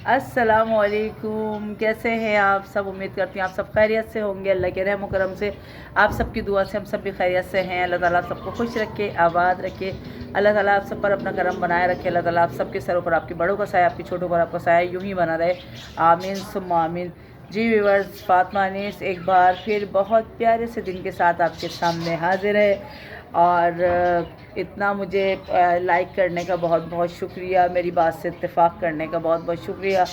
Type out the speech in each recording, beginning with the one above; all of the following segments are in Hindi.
अस्सलामुअलैकुम, कैसे हैं आप सब। उम्मीद करती हूँ आप सब खैरियत से होंगे। अल्लाह के रहम करम से आप सबकी दुआ से हम सब भी खैरियत से हैं। अल्लाह ताला आप सबको खुश रखे, आबाद रखे। अल्लाह ताला आप सब पर अपना करम बनाए रखे। अल्लाह ताला आप सबके सरों पर आपके बड़ों का साया, आपके छोटों पर आपका साया यूँ ही बना रहे। आमीन सुम्मा आमीन। जी व्यूअर्स, फातिमा अनीस एक बार फिर बहुत प्यारे से दिन के साथ आपके सामने हाजिर है। और इतना मुझे लाइक करने का बहुत बहुत शुक्रिया, मेरी बात से इत्तेफ़ाक करने का बहुत बहुत शुक्रिया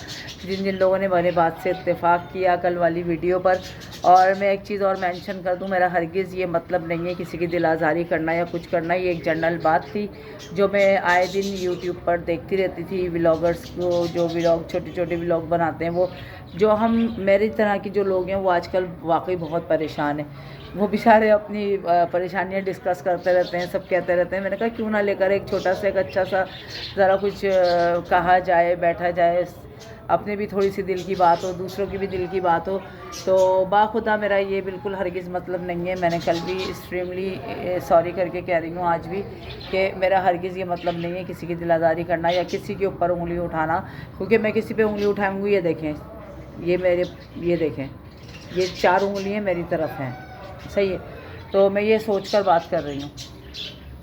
जिन जिन लोगों ने मेरी बात से इत्तेफ़ाक किया कल वाली वीडियो पर। और मैं एक चीज़ और मेंशन कर दूं, मेरा हरगिज़ ये मतलब नहीं है किसी की दिल आज़ारी करना या कुछ करना। ये एक जनरल बात थी जो मैं आए दिन यूट्यूब पर देखती रहती थी। व्लॉगर्स को जो व्लॉग छोटे छोटे व्लॉग बनाते हैं, वो जो हम मेरी तरह के जो लोग हैं वो आजकल वाकई बहुत परेशान हैं। वो बेचारे अपनी परेशानियां डिस्कस करते रहते हैं, सब कहते रहते हैं। मैंने कहा क्यों ना लेकर एक छोटा सा एक अच्छा सा ज़रा कुछ कहा जाए, बैठा जाए, अपने भी थोड़ी सी दिल की बात हो, दूसरों की भी दिल की बात हो। तो बाखुदा मेरा ये बिल्कुल हरगिज़ मतलब नहीं है। मैंने कल भी एक्सट्रीमली सॉरी करके कह रही हूँ आज भी कि मेरा हरगिज़ ये मतलब नहीं है किसी की दिल आज़ारी करना या किसी के ऊपर उंगली उठाना। क्योंकि मैं किसी पे उंगली उठाऊँगी, ये देखें, ये देखें, ये 4 उंगलियाँ मेरी तरफ हैं, सही है। तो मैं ये सोचकर बात कर रही हूँ।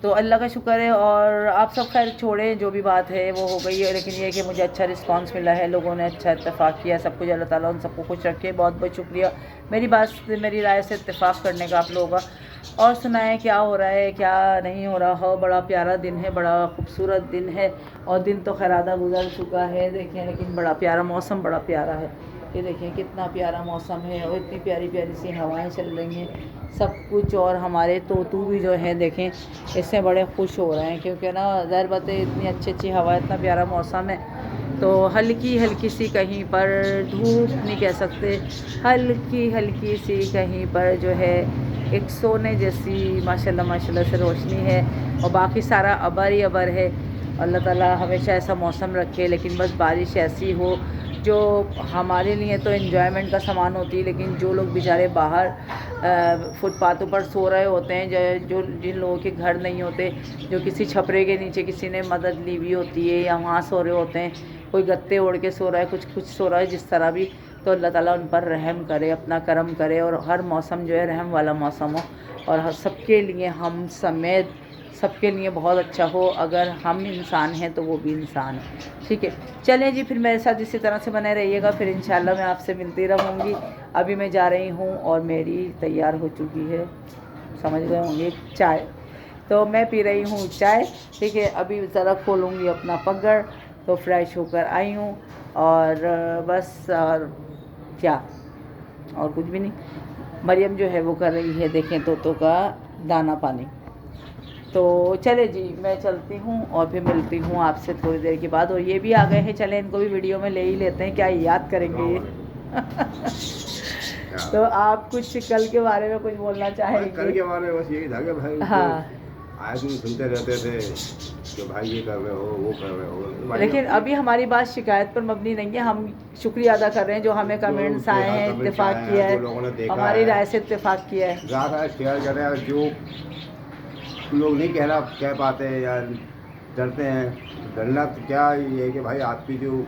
तो अल्लाह का शुक्र है। और आप सब खैर छोड़ें, जो भी बात है वो हो गई है। लेकिन ये कि मुझे अच्छा रिस्पांस मिला है, लोगों ने अच्छा इत्तेफाक किया, सब कुछ। अल्लाह ताला उन सबको खुश रखे। बहुत बहुत शुक्रिया मेरी बात से, मेरी राय से इत्तेफाक करने का आप लोगों का। और सुनाएं क्या हो रहा है, क्या नहीं हो रहा हो। बड़ा प्यारा दिन है, बड़ा खूबसूरत दिन है। और दिन तो खैर आधा गुजर चुका है, देखें, लेकिन बड़ा प्यारा मौसम, बड़ा प्यारा है। ये देखें कितना प्यारा मौसम है और इतनी प्यारी प्यारी सी हवाएं चल रही हैं, सब कुछ। और हमारे तोतू भी जो है देखें, इससे बड़े खुश हो रहे हैं क्योंकि ना ज़ाहिर बात है इतनी अच्छी अच्छी हवा, इतना प्यारा मौसम है। तो हल्की हल्की सी कहीं पर धूप नहीं कह सकते, हल्की हल्की सी कहीं पर जो है एक सोने जैसी माशाल्लाह माशाल्लाह से रोशनी है। और बाकी सारा अबर ही अबर है। अल्लाह ताला हमेशा ऐसा मौसम रखे, लेकिन बस बारिश ऐसी हो जो हमारे लिए तो एंजॉयमेंट का सामान होती है। लेकिन जो लोग बेचारे बाहर फुटपाथों पर सो रहे होते हैं, जो जिन लोगों के घर नहीं होते, जो किसी छपरे के नीचे किसी ने मदद ली हुई होती है या वहाँ सो रहे होते हैं, कोई गत्ते ओढ़ के सो रहा है, कुछ सो रहा है, जिस तरह भी। तो अल्लाह ताला उन पर रहम करे, अपना करम करे और हर मौसम जो है रहम वाला मौसम हो और सबके लिए, हम समेत सबके लिए बहुत अच्छा हो। अगर हम इंसान हैं तो वो भी इंसान है, ठीक है। चलें जी, फिर मेरे साथ इसी तरह से बने रहिएगा, फिर इंशाल्लाह मैं आपसे मिलती रहूँगी। अभी मैं जा रही हूँ और मेरी तैयार हो चुकी है, समझ गए होंगे, चाय। तो मैं पी रही हूँ चाय, ठीक है। अभी ज़रा खोलूँगी अपना पगड़, तो फ्रेश होकर आई हूँ और बस, और क्या, और कुछ भी नहीं। मरियम जो है वो कर रही है, देखें, तोतों का दाना पानी। तो चले जी, मैं चलती हूँ और फिर मिलती हूँ आपसे थोड़ी देर के बाद। और ये भी आ गए हैं, चले इनको भी वीडियो में ले ही लेते हैं, क्या याद करेंगे ये। तो आप कुछ कल के बारे में कुछ बोलना चाहेंगे? कल के बारे में बस यही था कि भाई, हाँ, आए दिन सुनते रहते थे कि भाई ये कर रहे हो, वो कर रहे हो। लेकिन अभी हमारी बात शिकायत पर मबनी नहीं है। हम शुक्रिया अदा कर रहे हैं जो हमें कमेंट्स आए हैं, इत्तेफाक किया है, हमारी राय से इत्तेफाक किया है। ज़्यादा शेयर करें, जो लोग नहीं कह पाते या डरते हैं, डरना तो क्या ये है कि भाई आपकी जो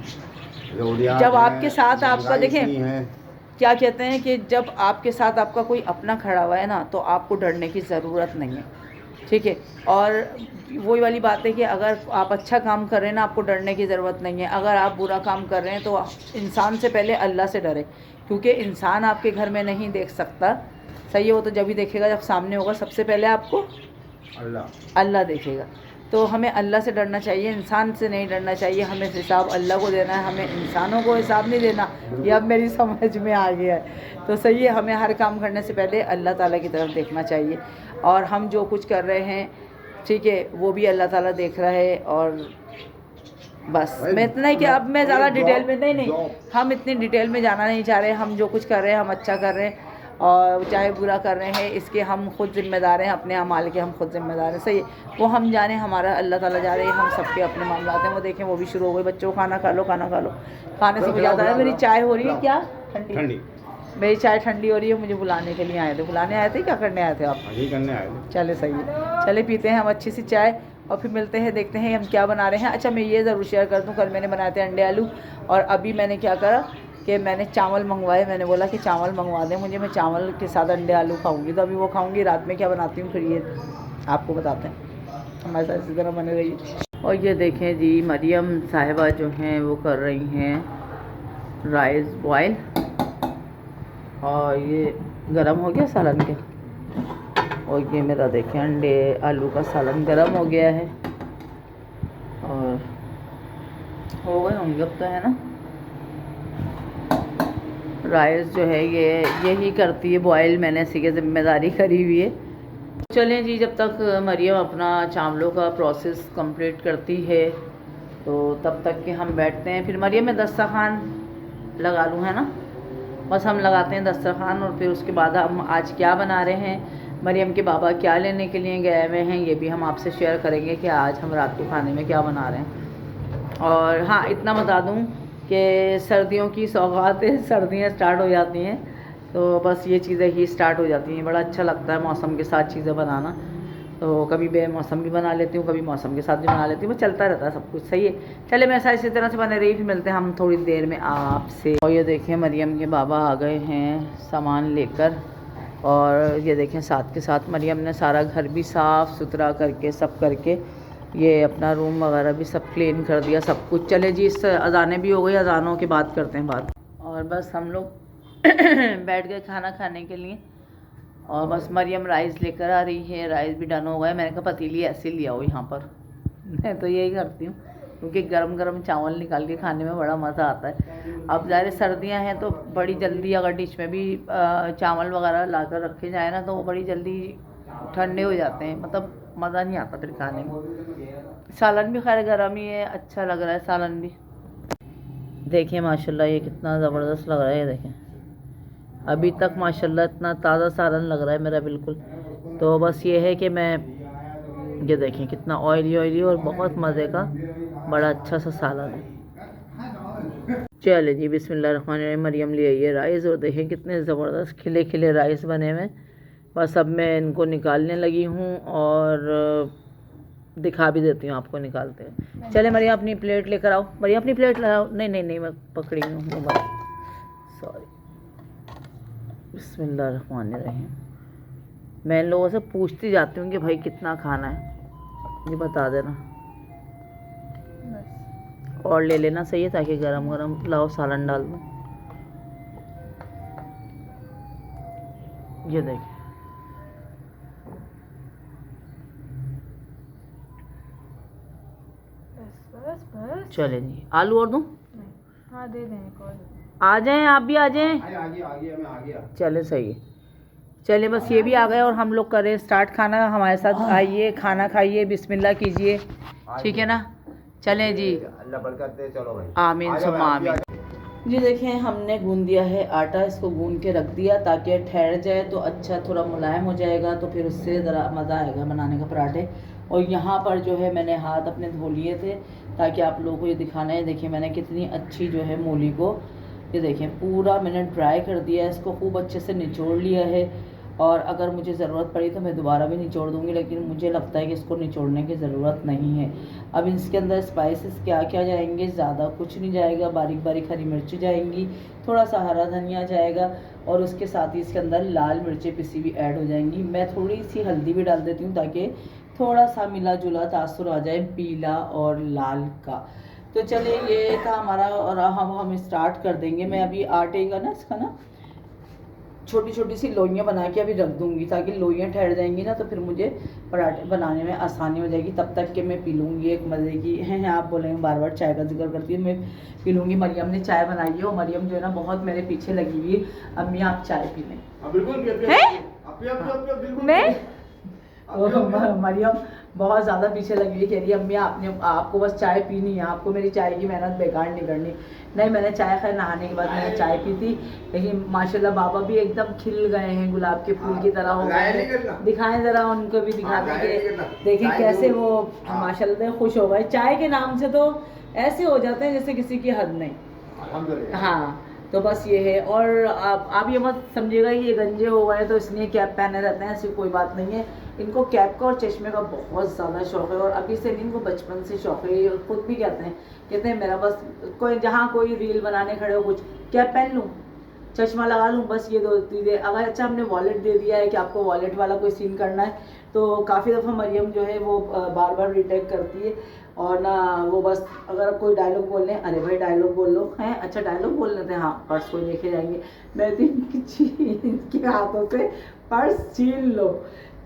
जब आपके साथ आपका, देखें क्या कहते हैं कि जब आपके साथ आपका कोई अपना खड़ा हुआ है ना, तो आपको डरने की ज़रूरत नहीं है, ठीक है। और वही वाली बात है कि अगर आप अच्छा काम कर रहे हैं ना, आपको डरने की ज़रूरत नहीं है। अगर आप बुरा काम कर रहे हैं तो इंसान से पहले अल्लाह से डरे, क्योंकि इंसान आपके घर में नहीं देख सकता, सही है। वो तो जब भी देखेगा जब सामने होगा, सबसे पहले आपको अल्लाह देखेगा। तो हमें अल्लाह से डरना चाहिए, इंसान से नहीं डरना चाहिए। हमें हिसाब अल्लाह को देना है, हमें इंसानों को हिसाब नहीं देना। ये अब मेरी समझ में आ गया है। तो सही है, हमें हर काम करने से पहले अल्लाह ताला की तरफ देखना चाहिए। और हम जो कुछ कर रहे हैं, ठीक है, वो भी अल्लाह ताला देख रहा है। और बस मैं इतना ही कि अब मैं ज़्यादा डिटेल में नहीं, हम इतनी डिटेल में जाना नहीं चाह रहे। हम जो कुछ कर रहे हैं हम अच्छा कर रहे हैं, और चाहे बुरा कर रहे हैं इसके हम खुद ज़िम्मेदार हैं, अपने अमाल के हम खुद ज़िम्मेदार हैं, सही है। वो हम जाने, हमारा अल्लाह ताला जा रहे हैं, हम सबके अपने मामलात हैं। वो देखें, वो भी शुरू हो गए, बच्चों खाना खा लो, खाना खा लो। खाने से मुझे याद आया, मेरी चाय हो रही है क्या ठंडी, मेरी चाय ठंडी हो रही है। मुझे बुलाने के लिए आए थे, बुलाने आए थे, क्या करने आए थे आप? करने आए थे। चले सही है, चले पीते हैं हम अच्छी सी चाय। और फिर मिलते हैं, देखते हैं हम क्या बना रहे हैं। अच्छा, मैं ये ज़रूर शेयर कर दूँ, कल मैंने बनाए थे अंडे आलू, और अभी मैंने क्या करा कि मैंने चावल मंगवाए। मैंने बोला कि चावल मंगवा दें मुझे, मैं चावल के साथ अंडे आलू खाऊंगी, तो अभी वो खाऊंगी। रात में क्या बनाती हूँ फिर ये आपको बताते हैं। हमारे साथ इसी तरह बने रहिए। और ये देखें जी, मरियम साहिबा जो हैं वो कर रही हैं राइस बॉयल, और ये गरम हो गया सालन के, और ये मेरा देखें अंडे आलू का सालन गरम हो गया है, और हो गए होंगे अब तो, है ना। राइस जो है ये यही करती है बॉयल, मैंने इसी की ज़िम्मेदारी करी हुई है। चलें जी, जब तक मरियम अपना चावलों का प्रोसेस कंप्लीट करती है तो तब तक के हम बैठते हैं। फिर मरियम मैं दस्तरखान लगा लूँ, है ना, बस हम लगाते हैं दस्तरखान, और फिर उसके बाद हम आज क्या बना रहे हैं, मरियम के बाबा क्या लेने के लिए गए हुए हैं, ये भी हम आपसे शेयर करेंगे कि आज हम रात के खाने में क्या बना रहे हैं। और हाँ, इतना बता दूँ कि सर्दियों की सौगातें, सर्दियाँ स्टार्ट हो जाती हैं तो बस ये चीज़ें ही स्टार्ट हो जाती हैं। बड़ा अच्छा लगता है मौसम के साथ चीज़ें बनाना, तो कभी बेमौसम भी बना लेती हूँ, कभी मौसम के साथ भी बना लेती हूँ, वो चलता रहता है सब कुछ, सही है। चले, मैं ऐसा इसी तरह से बने रही, फिर मिलते हैं हम थोड़ी देर में आपसे। और ये देखें मरियम के बाबा आ गए हैं सामान लेकर, और ये देखें साथ के साथ मरियम ने सारा घर भी साफ़ सुथरा करके सब करके, ये अपना रूम वगैरह भी सब क्लीन कर दिया, सब कुछ। चले जी, इस अजानें भी हो गई, अजानों की बात करते हैं बात। और बस हम लोग बैठ गए खाना खाने के लिए, और बस मरियम राइस लेकर आ रही है, राइस भी डन हो गया। मैंने कहा पतीली ऐसे लिया हो यहाँ पर, मैं तो यही करती हूँ, क्योंकि गरम गरम चावल निकाल के खाने में बड़ा मज़ा आता है। अब ज़ाहिर सर्दियाँ हैं तो बड़ी जल्दी अगर डिश में भी चावल वगैरह ला कर रखे जाए ना, तो वो बड़ी जल्दी ठंडे हो जाते हैं, मतलब मज़ा नहीं आता फिर खाने में। सालन भी खैर गर्म ही है, अच्छा लग रहा है सालन भी। देखिए माशाल्लाह ये कितना ज़बरदस्त लग रहा है, ये देखें अभी तक माशाल्लाह इतना ताज़ा सालन लग रहा है मेरा बिल्कुल। तो बस ये है कि मैं, ये देखें कितना ऑयली ऑयली और बहुत मज़े का बड़ा अच्छा सा सालन है। चले जी, बिस्मिल्लाहिर्रहमानिर्रहीम। मरियम ले आइए राइस, और देखें कितने ज़बरदस्त खिले खिले राइस बने हुए। बस अब मैं इनको निकालने लगी हूँ और दिखा भी देती हूँ आपको निकालते हैं। चले मरियम अपनी प्लेट लेकर आओ, मरियम अपनी प्लेट लाओ। नहीं नहीं नहीं, मैं पकड़ी हूँ मोबाइल, सॉरी। बिस्मिल्लाहिर्रहमानिर्रहीम। मैं इन लोगों से पूछती जाती हूँ कि भाई कितना खाना है, ये बता देना, और ले लेना सही है, ताकि गरम गरम लाओ सालन डाल दो। ये देखिए, चले जी, आलू और दूँ? हाँ दे दें, आ जाएं, आप भी आ जाएं। आ गया। चले सही है, चले बस ये भी आ गए, और हम लोग करें स्टार्ट खाना। हमारे साथ आइए, खाना खाइए, बिस्मिल्लाह कीजिए, ठीक है ना। चलें जी, अल्लाह बरकत दे, चलो भाई। आमीन सुम्मा आमीन। जी देखें, हमने गूंद दिया है आटा, इसको गूंद के रख दिया ताकि ठहर जाए तो अच्छा थोड़ा मुलायम हो जाएगा, तो फिर उससे ज़रा मज़ा आएगा बनाने का पराठे। और यहाँ पर जो है मैंने हाथ अपने धो लिए थे ताकि आप लोगों को ये दिखाना है। देखिए मैंने कितनी अच्छी जो है मूली को, ये देखें पूरा मैंने ड्राई कर दिया है, इसको खूब अच्छे से निचोड़ लिया है। और अगर मुझे ज़रूरत पड़ी तो मैं दोबारा भी निचोड़ दूँगी, लेकिन मुझे लगता है कि इसको निचोड़ने की ज़रूरत नहीं है। अब इसके अंदर स्पाइसेस क्या क्या जाएंगे, ज़्यादा कुछ नहीं जाएगा, बारीक बारीक हरी मिर्च जाएंगी, थोड़ा सा हरा धनिया जाएगा, और उसके साथ ही इसके अंदर लाल मिर्चें पिसी भी ऐड हो जाएंगी। मैं थोड़ी सी हल्दी भी डाल देती हूँ ताकि थोड़ा सा मिला जुला तासुर आ जाए पीला और लाल का। तो चलिए ये था हमारा, और हम स्टार्ट कर देंगे। मैं अभी आटे का ना, इसका ना छोटी छोटी सी लोइयाँ बना के अभी रख दूँगी, ताकि लोइयाँ ठहर जाएंगी ना, तो फिर मुझे पराठे बनाने में आसानी हो जाएगी। तब तक के मैं पी लूँगी एक मज़े की, हैं आप बोलेंगे बार बार चाय का जिक्र करती है, मैं पी लूँगी। मरियम ने चाय बनाई है, और मरियम जो है ना बहुत मेरे पीछे लगी हुई है, अम्मी आप चाय पी लें। मरियम बहुत ज़्यादा पीछे लगी हुई, कह रही है अम्मी आपको बस चाय पीनी है, आपको मेरी चाय की मेहनत बेकार नहीं करनी। नहीं, मैंने चाय खैर नहाने के बाद मैंने चाय पी थी, लेकिन माशाल्लाह बाबा भी एकदम खिल गए हैं, गुलाब के फूल की तरह हो गए। दिखाएं ज़रा, उनको भी दिखाते कि देखें कैसे वो माशाल्लाह खुश हो गए। चाय के नाम से तो ऐसे हो जाते हैं जैसे किसी की हद नहीं। हाँ, तो बस ये है। और आप ये मत समझिएगा ये गंजे हो गए तो इसलिए कैप पहने रहते हैं, ऐसी कोई बात नहीं है। इनको कैप का और चश्मे का बहुत ज़्यादा शौक है और अभी से नहीं, इनको बचपन से शौक है। ये खुद भी कहते हैं मेरा बस कोई जहाँ कोई रील बनाने खड़े हो कुछ कैप पहन लूँ, चश्मा लगा लूँ, बस ये 2 चीज़ें। अगर अच्छा हमने वॉलेट दे दिया है कि आपको वॉलेट वाला कोई सीन करना है तो काफ़ी दफ़ा मरियम जो है वो बार बार रिटेक करती है और ना वो बस अगर कोई डायलॉग बोल रहे हैं, अरे भाई डायलॉग बोल लो, हैं अच्छा डायलॉग बोल लेते हैं, हाँ पर्स कोई लेके जाएंगे, मैं तो इनके हाथों से पर्स छीन लो,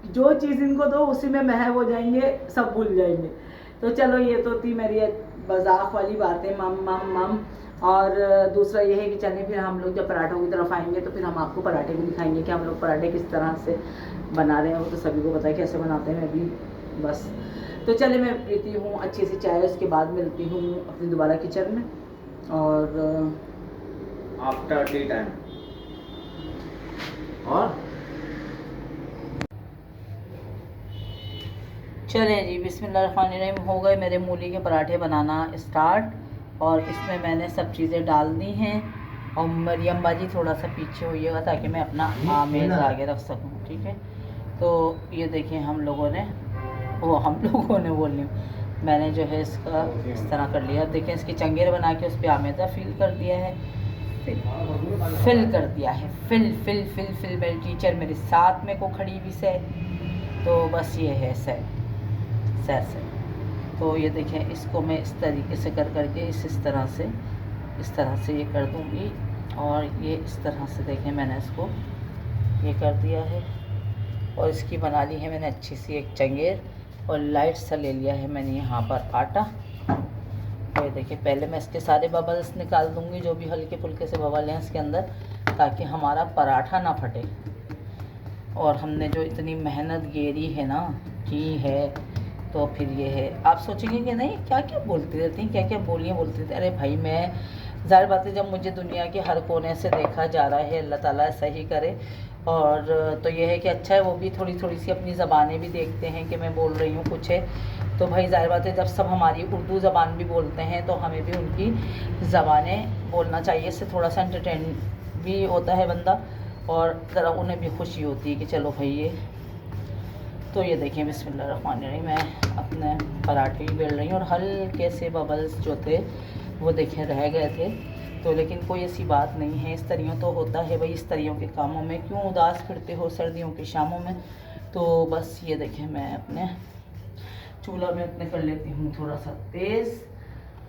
जो चीज़ इनको दो उसी में महव हो जाएंगे, सब भूल जाएंगे। तो चलो ये तो थी मेरी मजाक वाली बातें, मम मम मम। और दूसरा ये है कि चलिए फिर हम लोग जब पराठों की तरफ आएंगे तो फिर हम आपको पराठे भी दिखाएंगे कि हम लोग पराठे किस तरह से बना रहे हैं। वो तो सभी को पता है कैसे बनाते हैं, मैं भी बस। तो चलिए मैं पीती हूँ अच्छी सी चाय, उसके बाद मिलती हूँ अपनी दोबारा किचन में और आफ्टर टी टाइम। और चलें जी, बिस्मिल्लाहिर्रहमानिर्रहीम। हो गए मेरे मूली के पराठे बनाना स्टार्ट और इसमें मैंने सब चीज़ें डाल दी हैं और मरियम बाजी थोड़ा सा पीछे होइएगा ताकि मैं अपना आमेज़ आगे रख सकूं, ठीक है। तो ये देखिए हम लोगों ने बोल रही हूँ, मैंने जो है इसका इस तरह कर लिया। देखिए इसकी चंगेर बना के उस पर आमेज़ा फिल कर दिया है, फिल कर दिया है, फिल मेरी टीचर मेरे साथ में को खड़ी भी से। तो बस ये है सर से। तो ये देखें इसको मैं इस तरीके से करके इस तरह से ये कर दूँगी और ये इस तरह से देखें मैंने इसको ये कर दिया है और इसकी बना ली है मैंने अच्छी सी एक चंगेर और लाइट सा ले लिया है मैंने यहाँ पर आटा। तो ये देखिए पहले मैं इसके सारे बबल्स निकाल दूँगी जो भी हल्के फुल्के से बबल हैं इसके अंदर, ताकि हमारा पराठा ना फटे। और हमने जो इतनी मेहनत गेरी है ना की है, तो फिर ये है। आप सोचेंगे कि नहीं क्या क्या बोलती रहती हैं, क्या क्या बोलती रहती। अरे भाई मैं ज़ाहिर बात है जब मुझे दुनिया के हर कोने से देखा जा रहा है, अल्लाह ताला ऐसा ही करे। और तो ये है कि अच्छा है वो भी थोड़ी सी अपनी ज़बानें भी देखते हैं कि मैं बोल रही हूँ कुछ है। तो भाई ज़ाहिर बात है जब सब हमारी उर्दू ज़बान भी बोलते हैं तो हमें भी उनकी ज़बानें बोलना चाहिए। इससे थोड़ा सा एंटरटेन भी होता है बंदा और ज़रा उन्हें भी खुशी होती है कि चलो भाई ये। तो ये देखिए बिस्मिल्लाहिर्रहमानिर्रहीम, मैं अपने पराठे भी बेल रही हूँ और हल्के से बबल्स जो थे वो देखें रह गए थे। तो लेकिन कोई ऐसी बात नहीं है, इस तरियों तो होता है भाई, इस तरियों के कामों में क्यों उदास फिरते हो सर्दियों की शामों में। तो बस ये देखें मैं अपने चूल्हा में अपने कर लेती हूँ थोड़ा सा तेज़,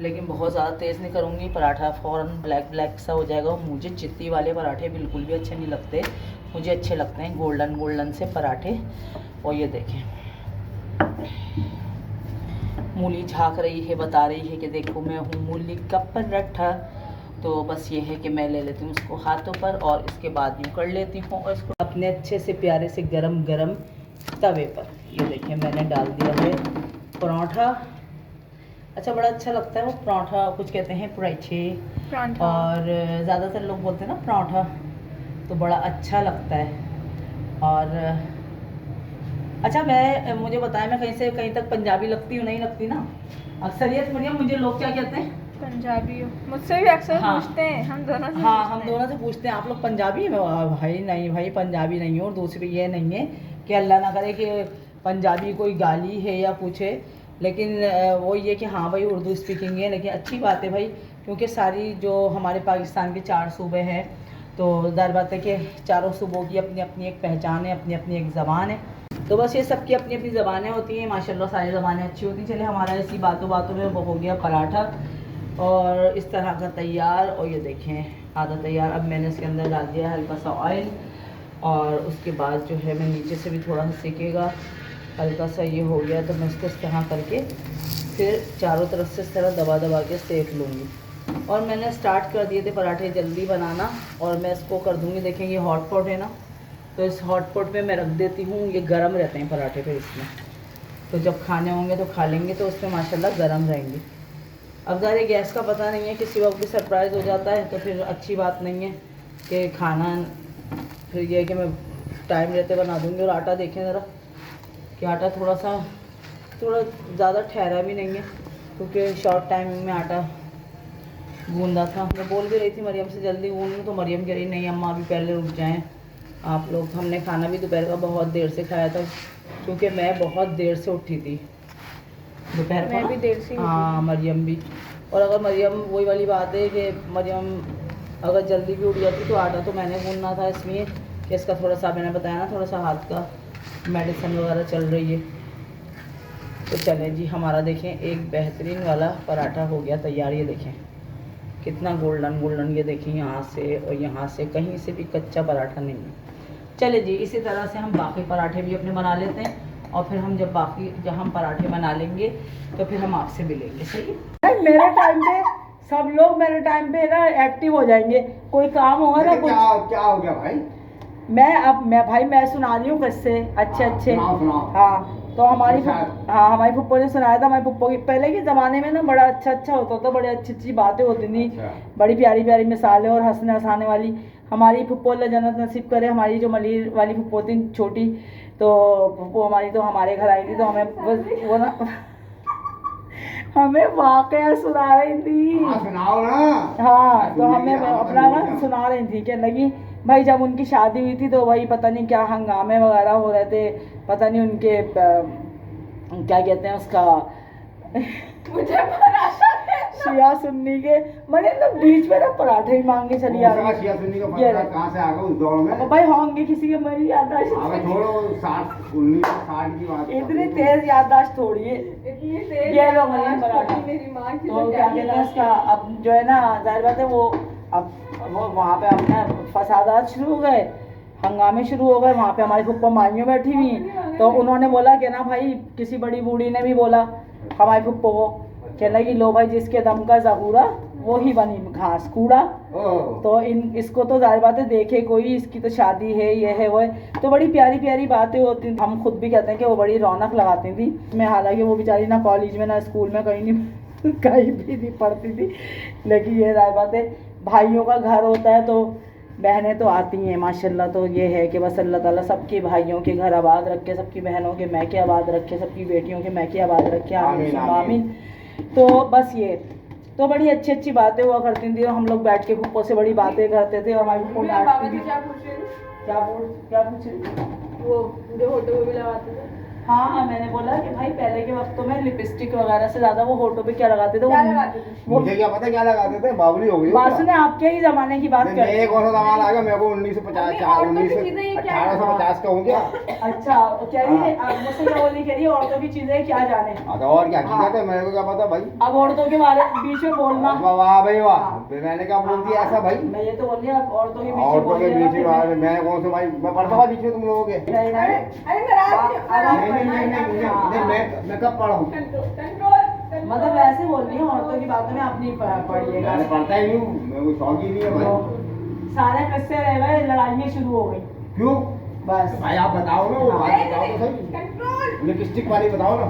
लेकिन बहुत ज़्यादा तेज़ नहीं करूँगी, पराठा फ़ौरन ब्लैक सा हो जाएगा। मुझे चित्ती वाले पराठे बिल्कुल भी अच्छे नहीं लगते, मुझे अच्छे लगते हैं गोल्डन से पराठे। और ये देखें मूली झाँक रही है, बता रही है कि देखो मैं हूँ मूली का पराठा। तो बस ये है कि मैं ले लेती हूँ उसको हाथों पर और इसके बाद यूँ कर लेती हूँ और इसको अपने अच्छे से प्यारे से गरम तवे पर। ये देखिए मैंने डाल दिया है पराठा। अच्छा बड़ा अच्छा लगता है वो पराठा, कुछ कहते हैं पराठे और ज़्यादातर लोग बोलते हैं ना पराठा, तो बड़ा अच्छा लगता है। और अच्छा मुझे बताएं मैं कहीं तक पंजाबी लगती हूँ नहीं लगती ना? अक्सरियत मरियम मुझे लोग क्या कहते हैं? पंजाबी हो। मुझसे भी अक्सर हाँ, पूछते हैं, हम दोनों से हम दोनों से पूछते हैं आप लोग पंजाबी हैं? भाई नहीं भाई पंजाबी नहीं हो। और दूसरी ये नहीं है कि अल्लाह ना करे कि पंजाबी कोई गाली है या कुछ है, लेकिन वो ये कि हाँ भाई उर्दू स्पीकिंग है। लेकिन अच्छी बात है भाई, क्योंकि सारी जो हमारे पाकिस्तान के 4 सूबे हैं तो ज़ाहिर बात है कि चारों सूबों की अपनी अपनी एक पहचान है, अपनी अपनी एक ज़बान है। तो बस ये सब की अपनी अपनी ज़बानें होती हैं, माशाल्लाह सारी ज़बानें अच्छी होती हैं। चले हमारा इसी बातों में वो हो गया पराठा और इस तरह का तैयार। और ये देखें आधा तैयार। अब मैंने इसके अंदर डाल दिया हल्का सा ऑयल और उसके बाद जो है मैं नीचे से भी थोड़ा सा सेकेगा, हल्का सा ये हो गया तो मैं इसको इस तरह करके फिर चारों तरफ से इस तरह दबा के सेक लूँगी। और मैंने स्टार्ट कर दिए थे पराठे जल्दी बनाना और मैं इसको कर दूँगी। देखें ये हॉट पॉट है ना, तो इस हॉट पॉट में मैं रख देती हूँ, ये गरम रहते हैं पराठे फिर इसमें, तो जब खाने होंगे तो खा लेंगे तो उसमें माशाल्लाह गरम रहेंगे। अब ज़ाहिर गैस का पता नहीं है, किसी वक्त भी सरप्राइज़ हो जाता है तो फिर अच्छी बात नहीं है कि खाना। फिर ये है कि मैं टाइम रहते बना दूँगी। और आटा देखें ज़रा कि आटा थोड़ा ज़्यादा ठहरा भी नहीं है, क्योंकि शॉर्ट टाइम में आटा गूंदा था। मैं बोल भी रही थी मरियम से जल्दी गूंद लूँ, तो मरियम कह रही नहीं अम्मा अभी पहले रुक जाएं आप लोग। हमने खाना भी दोपहर का बहुत देर से खाया था, क्योंकि मैं बहुत देर से उठी थी दोपहर को। मैं भी देर से ही उठी। हाँ मरियम भी। और अगर मरियम, वही वाली बात है कि मरियम अगर जल्दी भी उठ जाती तो आटा तो मैंने गूंदना था, इसलिए कि इसका थोड़ा सा, मैंने बताया ना, थोड़ा सा हाथ का मेडिसिन वगैरह चल रही है। तो चलें जी, हमारा देखें एक बेहतरीन वाला पराठा हो गया तैयार। ये देखें कितना गोल्डन गोल्डन, ये देखें यहाँ से और यहाँ से कहीं से भी कच्चा पराठा नहीं है। चले जी, इसी तरह से हम बाकी पराठे भी अपने बना लेते हैं, और फिर हम जब हम पराठे बना लेंगे तो फिर हम आपसे मिलेंगे। सही है, मेरे टाइम पे सब लोग मेरे टाइम पे ना एक्टिव हो जाएंगे, कोई काम होगा ना कुछ। क्या हो गया भाई? मैं सुना रही हूँ किससे अच्छे अच्छे। सुनाओ। हाँ, तो हमारी फुप्पो ने सुनाया था। हमारी फुप्पो की पहले के ज़माने में ना बड़ा अच्छा होता था, बड़ी अच्छी अच्छी बातें होती थी, बड़ी प्यारी प्यारी मिसालें और हंसने हंसाने वाली। हमारी फुप्पो अल्लाह जन्नत नसीब करे, हमारी जो मलीर वाली फुप्पो थी छोटी, तो फुप्पो हमारी तो हमारे घर आई थी, तो हमें बस वो ना हमें वाकया सुना रही थी। सुनाओ ना। हाँ, तो हमें अपना ना सुना रही थी कि लगी भाई जब उनकी शादी हुई थी तो वही पता नहीं क्या हंगामे वगैरह हो रहे थे, पता नहीं उनके क्या कहते हैं उसका मुझे शिया सुन्नी के, मैंने तो बीच में ना पराठे ही मांग के चली आ रही। शिया सुन्नी का पराठा कहाँ से आ गया उस दौर में? भाई होंगे किसी के, मेरी याददाश्त छोड़ो, 1960 की बात। इतनी तेज याददाश्त थोड़ी है। इतनी तेज ये लो मरीम पराठा। मेरी माँ की तो क्या कहते हैं उसका, अब जो है ना जाहिर बात है वो वहाँ पे अपना फसादात शुरू हो गए, हंगामे शुरू हो गए। वहाँ पे हमारी फुप्पो माइयों बैठी हुई, तो उन्होंने बोला कि ना भाई, किसी बड़ी बूढ़ी ने भी बोला हमारी फुप्पो को, कहने लगी लो भाई जिसके दम का ज़हूरा वो ही बनी घास कूड़ा। तो इसको तो जाहिर बात है देखे कोई, इसकी तो शादी है, ये है वो है, तो बड़ी प्यारी प्यारी बातें होती। हम खुद भी कहते हैं कि वो बड़ी रौनक लगाती थी। मैं हालांकि वो बेचारी ना कॉलेज में ना स्कूल में कहीं नहीं कहीं भी नहीं पढ़ती थी, लेकिन ये जाहिर बात है भाइयों का घर होता है तो बहनें तो आती हैं माशाल्लाह। तो ये है कि बस अल्लाह ताला सबके भाइयों के घर आबाद रखे, सबकी बहनों के मैके आबाद रखे, सबकी बेटियों के मैके आबाद रखे, आमीन आमीन। तो बस ये तो बड़ी अच्छी अच्छी बातें हुआ करती थी, और हम लोग बैठ के फुप्पो से बड़ी बातें करते थे, और हमारी फुप्पो डांटती थी। क्या पूछ रही? वो जो होटो वो भी लगाते थे। हाँ, मैंने बोला कि भाई पहले के वक्तों में लिपस्टिक वगैरह से ज्यादा वो होठों पे क्या लगाते थे, वो मुझे क्या पता क्या लगाते थे, बावली हो गई। बात सुने, आपके ही जमाने की बात कर रहे हैं। कौन सा जमाना आ गया? मेरे को 1850 का हूँ क्या? अच्छा, कह रही है आप मुझसे क्या बोली, कह रही है औरतों की चीजें क्या जाने। और क्या हकीकत है, मेरे को क्या पता भाई। अब औरतों के बारे में बीच में बोलना, वाह भाई वाह, मैंने क्या बोल दिया ऐसा भाई? मैं ये तो बोल रही हूँ औरतों के औरतों के बीच में मैं कौन से भाई, मैं पढ़ता था बीच में तुम लोगों के? मैं कब पढ़ा हूँ? मतलब ऐसे बोल रही हूँ, औरतों की बातों में आप नहीं पढ़िएगा। मैंने पढ़ता ही नहीं हूँ, मेरे को शौक ही नहीं है भाई। सारे किस्से रह गए, लड़ाइयाँ शुरू हो गई। क्यों? बस भाई आप बताओ ना, वो बात बताओ तो सही। लिपस्टिक वाली बताओ ना।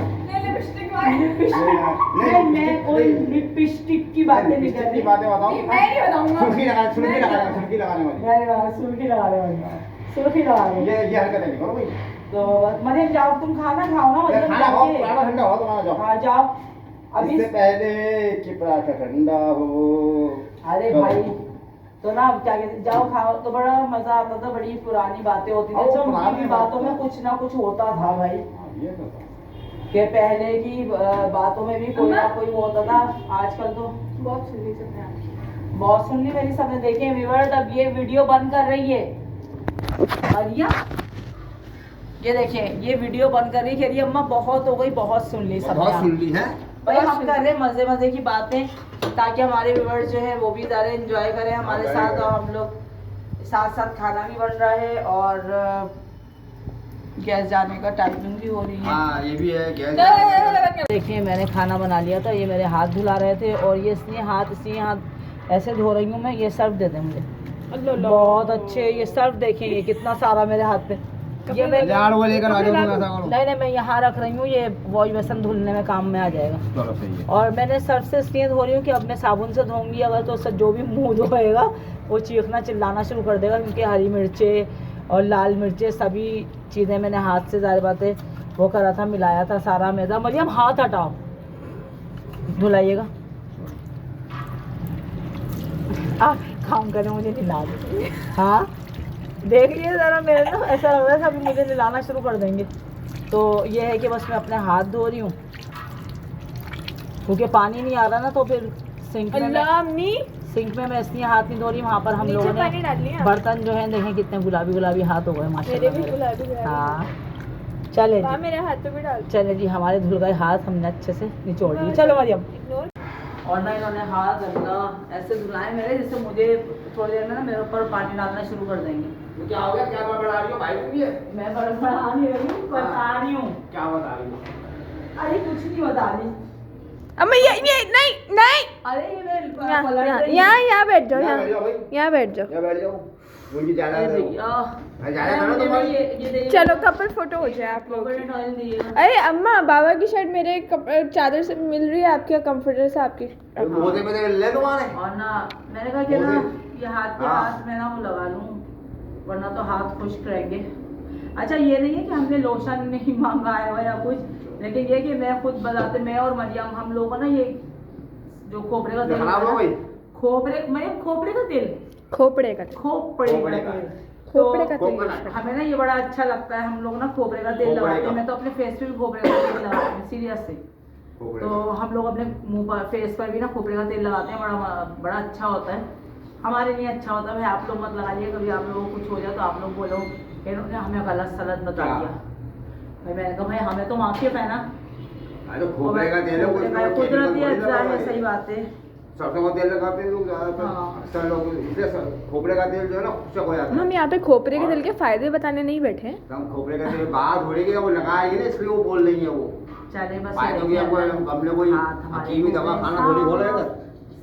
नहीं, मैं कोई लिपस्टिक की बातें नहीं कर रही। बातें बताओ। सुर्खी लगाने वाली ये हरकत नहीं करो भाई। तो मरियम जाओ, तुम खाना खाओ ना, मतलब खाना खाओ, पराठा ठंडा हो तुम्हारा, जाओ। हाँ जाओ अभी। इससे पहले कि पराठा ठंडा हो। अरे भाई, तो ना क्या कहते, जाओ खाओ, तो बड़ा मजा आता था, बड़ी पुरानी बातें होती थी। अच्छा, उनकी बातों में कुछ ना कुछ होता था भाई, कि पहले की बातों में भी कोई ना कोई वो होता था। आजकल तो बहुत सुनी सबने आपकी, बहुत सुन ली मेरी, सबने देखे व्यूअर्स। अब ये वीडियो बंद कर रही है मरिया, ये देखिए ये वीडियो बंद कर रही है, कह रही है अम्मा बहुत हो गई, बहुत सुन ली सबने। बहुत सुन ली है भाई, हम कर रहे हैं मजे मजे की बातें, ताकि हमारे व्यूअर्स जो है वो भी ज़्यादा एंजॉय करें हमारे साथ, और हम लोग साथ साथ खाना भी बन रहा है और गैस जाने का टाइमिंग भी हो रही है। हाँ, ये भी है गैस। देखिए मैंने खाना बना लिया था, ये मेरे हाथ धुला रहे थे, और ये इसलिए हाथ ऐसे धो रही हूँ मैं। ये सर्फ दे दें मुझे, बहुत अच्छे ये सर्फ, देखें ये कितना सारा मेरे हाथ पे। ये मैं वो लेकर आ जाओ। नहीं, मैं यहाँ रख रही हूँ, ये वॉश बेसन धुलने में काम में आ जाएगा। चलो सही है। और मैंने सर्फ से इसलिए धो रही हूँ कि अब मैं साबुन से धोऊंगी अगर, तो उससे जो भी मुंह धोएगा वो चीखना चिल्लाना शुरू कर देगा, क्योंकि हरी मिर्चें और लाल मिर्चें सभी चीज़ें मैंने हाथ से ज़ाहिर बात है वो करा था, मिलाया था सारा मैदा। मरियम हाथ हटाओ, धुलाइएगा। आप काम करें मुझे निला दे। हाँ देखिए ज़रा, मेरे ना ऐसा लग रहा है अभी मुझे निलाना शुरू कर देंगे। तो ये है कि बस मैं अपने हाथ धो रही हूँ क्योंकि पानी नहीं आ रहा ना, तो फिर सिंक में मैं इसलिए हाथ नहीं धो रही। वहाँ पर हम लोगों ने बर्तन जो है देखें कितने गुलाबी गुलाबी हाथ हो गए माशाल्लाह मेरे। हाँ चले जी, मेरे हाथ पे भी डाल। चले जी, हमारे धुल गए हाथ, हमने अच्छे से निचोड़ लिए। चलो मरियम। और ना इन्होंने हाथ अल्लाह ऐसे धुलाए मेरे, जैसे मुझे थोड़ी देर में ना मेरे ऊपर पानी डालना शुरू कर देंगे। तो क्या हो गया, क्या बड़बड़ा रही हो भाई तुम? ये मैं बड़ा नहीं रही हूँ, बता रही हूँ। क्या बता रही हो? अरे कुछ नहीं बता रही। अम्मा ये नहीं अरे ये मैं पलट रही हूँ। यहाँ बैठ जाओ, यहाँ बैठ जाओ भाई। यहाँ बैठ जाओ। या बैठ जाओ, मुझे ज्यादा अरे है। भैया, ज्यादा करो मुझे तुम्हारी। ये देखिए, चलो कपल फोटो हो जाए आप लोग कोकोनट की। ऑयल दिएगा। अरे अम्मा, बाबा की शर्ट मेरे चादर से मिल रही है, आपके कंफर्टर से आपकी। मोजे पे ले तुम्हारे। और ना मैंने कहा कि ना ये हाथ पे हाँ। हाथ में ना वो लगा लूँ, वरना तो हाथ खुश्क रहेंगे। अच्छा ये नहीं है कि हमने लोशन नहीं मंगाया हुआ या कुछ, लेकिन ये कि मैं खुद बताते, मैं और मरियम हम लोगों ना ये जो खोपड़े का तेल खराब हो गई। खोपड़े का तेल, खोपड़े का खोपड़े खोपड़े का का। तेल। खोपड़े का तो तेल। कोकोनट। हमें ना ये बड़ा अच्छा लगता है, हम लोग ना खोपड़े का तेल खोपड़े लगाते हैं। का। मैं तो अपने फेस पे भी खोपड़े का तेल लगाती हूँ, सीरियस से। तो हम लोग अपने मुंह पर, फेस पर भी ना खोपड़े का तेल लगाते हैं, बड़ा अच्छा होता है। हमारे लिए अच्छा होता है भाई, आप लोग मत लगाइए, कभी आप लोगों को कुछ हो जाए तो आप लोग बोलो इन्होंने हमें गलत सलत बता क्या? दिया। भाई मैंने कहा भाई हमें तो वाकिफ है ना, अरे खोपड़े का तेल है, खोपड़े का कुदरती अज्जा है, सही बात है। सरसों का तेल लगाते हैं लोग ज्यादातर। हाँ। अक्सर लोग इसलिए खोपड़े का तेल जो है ना खुशक हो जाता है। हम यहाँ पे खोपड़े के तेल के फायदे बताने नहीं बैठे हैं। तो हम खोपड़े का तेल बाहर थोड़ी वो लगाएंगे ना, इसलिए वो बोल रही है वो। चले बस फायदों की हमने कोई हकीमी दवा खाना थोड़ी बोला है।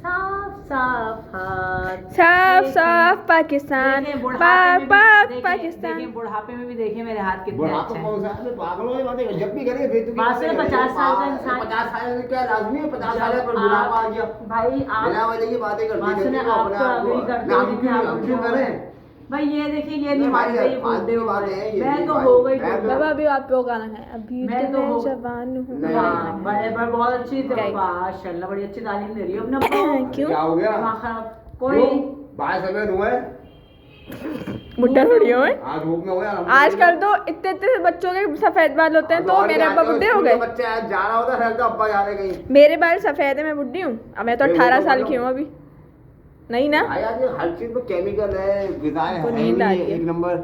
साफ साफ हाथ, साफ देखिए- साफ पाकिस्तान, देखिए बुढ़ापे में भी- पाक देखिए- पाकिस्तान। देखिए बुढ़ापे में भी देखिए मेरे हाथ कितने बुढ़ापा अच्छे कौन हैं। सा है? पागल हो बातें जब भी करेंगे बेइज्जती बात से करेंगे। 50 साल का इंसान- 50 साल में क्या लाजमी है? 50 साल पर जब बुढ़ापा आ आप- गया। भाई बिना आप वजह की बातें करती बात सुने, रहती हो अपने आपको आप को। agree करते ना हो हम लेकिन क्यों- आप हम क्यों बुढ़े हो करें? भाई ये देखिए, ये नहीं नहीं मानते, भाई, ये बात बुढ़े की हो बात गए। है, ये मैं नहीं तो भाई। हो गई मैं बुढ़ी। बाबा अभी आप लोग गाना है, अभी मैं तो तो मैं हो- जवान हूँ। नहीं। हाँ, बड़े बहुत अच्छी गाई। माशाल्लाह बड़ी अच्छी तालीम दे रही हो अपने आपको। क्यों? क्या हो गया? दिमाग खराब कोई क्यों? बाल सफेद हुए? बुढ़ा थोड़ी हो। आज धूप में हुए? आजकल तो इतने इतने बच्चों के सफेद बाल होते हैं, तो मेरे अब्बा बुढ़े हो गए। बच्चे आज जा रहा होता है तो अब्बा जा रहे कहीं। मेरे बाल सफेद है, मैं बुढ़ी हूँ। अब मैं तो 18 साल की हूँ अभी। नहीं ना? भाई आज हर चीज में केमिकल है, गिजाएं तो है नींद आ नहीं, रही है। एक नंबर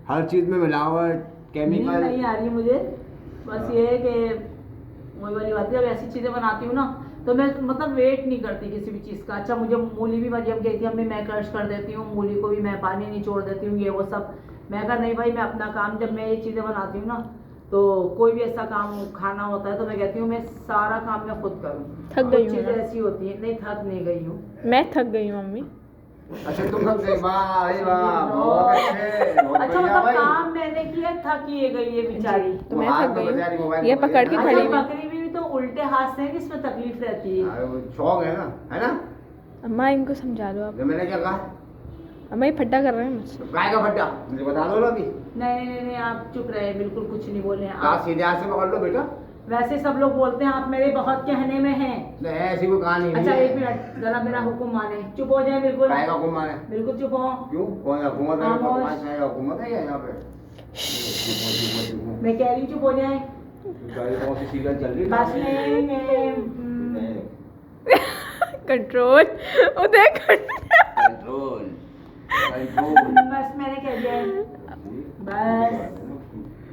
हर चीज में मिलावट, नींद केमिकल। नहीं आ रही मुझे, बस ये है कि वही वाली बात है, जब ऐसी चीज़ें बनाती हूँ ना तो मैं मतलब वेट नहीं करती किसी भी चीज़ का। अच्छा मुझे मूली भी मरियम कहती है, मैं क्रश कर देती हूँ मूली को भी, मैं पानी निचोड़ देती हूँ, ये वो सब। मैं कहा नहीं भाई, मैं अपना काम, जब मैं ये चीज़ें बनाती हूँ ना तो कोई भी ऐसा काम खाना होता है तो मैं कहती हूँ मैं सारा काम मैं खुद करूँ। थक गई कुछ हूँ चीज़ें ना। ऐसी होती हैं, नहीं थक नहीं गई हूँ। मैं थक गई हूँ मम्मी। अच्छा तुम सब से वाह भाई वाह, बहुत अच्छे, बहुत अच्छा बढ़िया मतलब भाई। काम मैंने किया, थक ये गई ये बेचारी। तो वो मैं हाथ थक में गई बजा रही हूँ। मोबाइल ये में पकड़ के बजा खड़ी रही। हुई। बकरी भी तो उल्टे हाथ से है, इसमें तकलीफ रहती है। अरे वो शौक है ना, है ना? अम्मा इनको समझा दो आप। जो मैंने क्या कहा? अम्मा ये फट्टा कर रहे हैं मुझसे। काय का फट्टा मुझे बता दो ना अभी। नहीं आप चुप रहे, बिल्कुल कुछ नहीं बोले कहा आप। सीधे हाथ से पकड़ लो बेटा। वैसे सब लोग बोलते हैं आप मेरे बहुत कहने में हैं। नहीं ऐसी कोई कहानी नहीं अच्छा है। एक मिनट, जरा मेरा हुक्म माने, चुप हो जाए बिल्कुल, काय का हुक्म है? बिल्कुल चुप हो। क्यों? कौन हुकूमत है? खामोश। भगवान का हुकूमत है यहाँ पे? मैं कह रही हूँ चुप हो जाए। कौन सी सीरियल चल रही है? बस नहीं नहीं। कंट्रोल उदय कंट्रोल कंट्रोल। बस मैंने कह दिया है। बस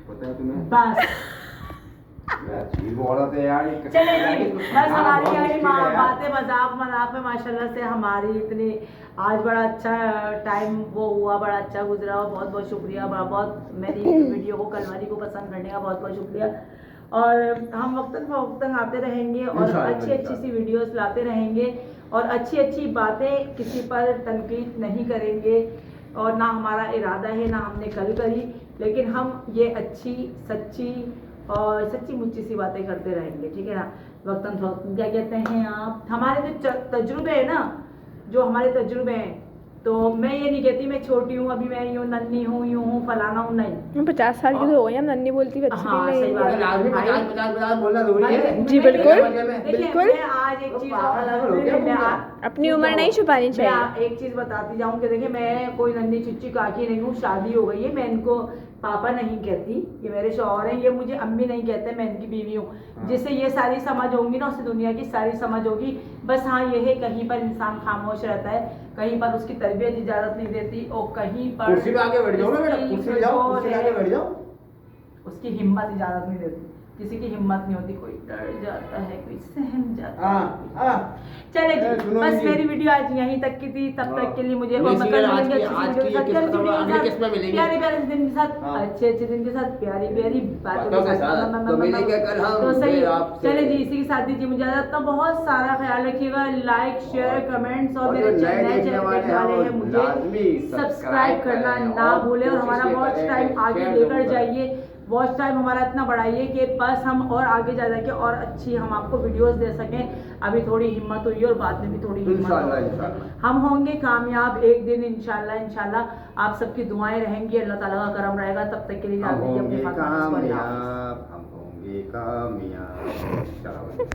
पता है तुम्हें? बस ठीक औरत है यार ये। चलिए बस हमारी बहुत यार मुश्किल है यार। बातें मजाक में माशाल्लाह से हमारी इतनी आज बड़ा अच्छा टाइम वो हुआ, बड़ा अच्छा गुजरा, और बहुत बहुत शुक्रिया, बहुत मेरी वीडियो को कलवारी को पसंद करने का बहुत बहुत शुक्रिया। और हम वक्तन फवक्तन आते रहेंगे और अच्छी अच्छी सी वीडियोस लाते रहेंगे और अच्छी अच्छी बातें, किसी पर तनकीद नहीं करेंगे और ना हमारा इरादा है, ना हमने कल करी, लेकिन हम ये अच्छी सच्ची और सच्ची मुच्ची सी बातें करते रहेंगे, ठीक है ना। वक्तन फवक्तन क्या कहते हैं आप, हमारे जो तजुर्बे हैं ना, जो हमारे तजुर्बे हैं तो मैं ये नहीं कहती मैं छोटी हूँ, अभी मैं यूँ नन्ही हूँ, यूँ हूँ, फलाना हूँ, नहीं। मैं 50 साल की तो हो गई, हम नन्ही बोलती भी अच्छी हाँ, भी सही बात नहीं। है। लाजमी 50 बोलना जरूरी है। जी, बिल्कुल। देखिए, बिल्कुल। मैं आज एक चीज अपनी उम्र नहीं छुपानी चाहिए। मैं एक चीज बताती जाऊँ कि देखिए मैं कोई नन्ही चुच्ची काकी नहीं हूँ, शादी हो गई है। मैं इनको पापा नहीं कहती, ये मेरे शौहर हैं, ये मुझे अम्मी नहीं कहते, मैं इनकी बीवी हूँ। जिससे ये सारी समझ होंगी ना, उससे दुनिया की सारी समझ होगी। बस हाँ ये है, कहीं पर इंसान खामोश रहता है, कहीं पर उसकी तरबियत इजाजत नहीं देती, और कहीं पर कुर्सी पे आके बैठ जाओ ना बेटा, इसकी कुर्सी पे जाओ, कुर्सी पे आके बैठ जाओ। उसकी हिम्मत इजाजत नहीं देती, किसी की हिम्मत नहीं होती, कोई डर जाता है, कोई सहम जाता है। चले जी, सुनो बस जी। मेरी वीडियो आज यहीं तक की थी। तब तक के लिए मुझे मिलेंगे और कल आज मिलेंगे की- अच्छी आज वीडियो की के साथ, किस्त प्यारी खत्म, वीडियो के अगली किस्त में साथ, मिलेंगे। प्यारे प्यारे दिन के साथ, हाँ। अच्छे अच्छे दिन के साथ, प्यारी प्यारी बातों के साथ। तो मिलेंगे कल हम, तो सही। फिर आपसे। चले जी, इसी के साथ दीजिए मुझे इजाजत। तो बहुत सारा ख्याल रखिएगा, लाइक शेयर कमेंट्स, और और मेरे जो नए नए देखने चैनल वाले देखने वाले हैं हैं वो मुझे लाजमी सब्सक्राइब करना करें ना और भूलें, और कोशिश हमारा ये वॉच करें टाइम कि आगे शेयर लेकर जरूर करें। जाइए। वॉच टाइम हमारा इतना बढ़ाइए कि बस हम और आगे जा जाके और अच्छी हम आपको वीडियोस दे सकें। अभी थोड़ी हिम्मत हुई और बाद में भी थोड़ी हिम्मत इंशाल्लाह, होगी। इंशाल्लाह। हम होंगे कामयाब एक दिन, इंशाल्लाह इंशाल्लाह। आप सबकी दुआएं रहेंगी, अल्लाह ताला का करम रहेगा। तब तक के लिए हम इजाज़त दीजिए, अपने होंगे फातिमा को अल्लाह हाफ़िज़। कामयाब, हम होंगे कामयाब। चलो।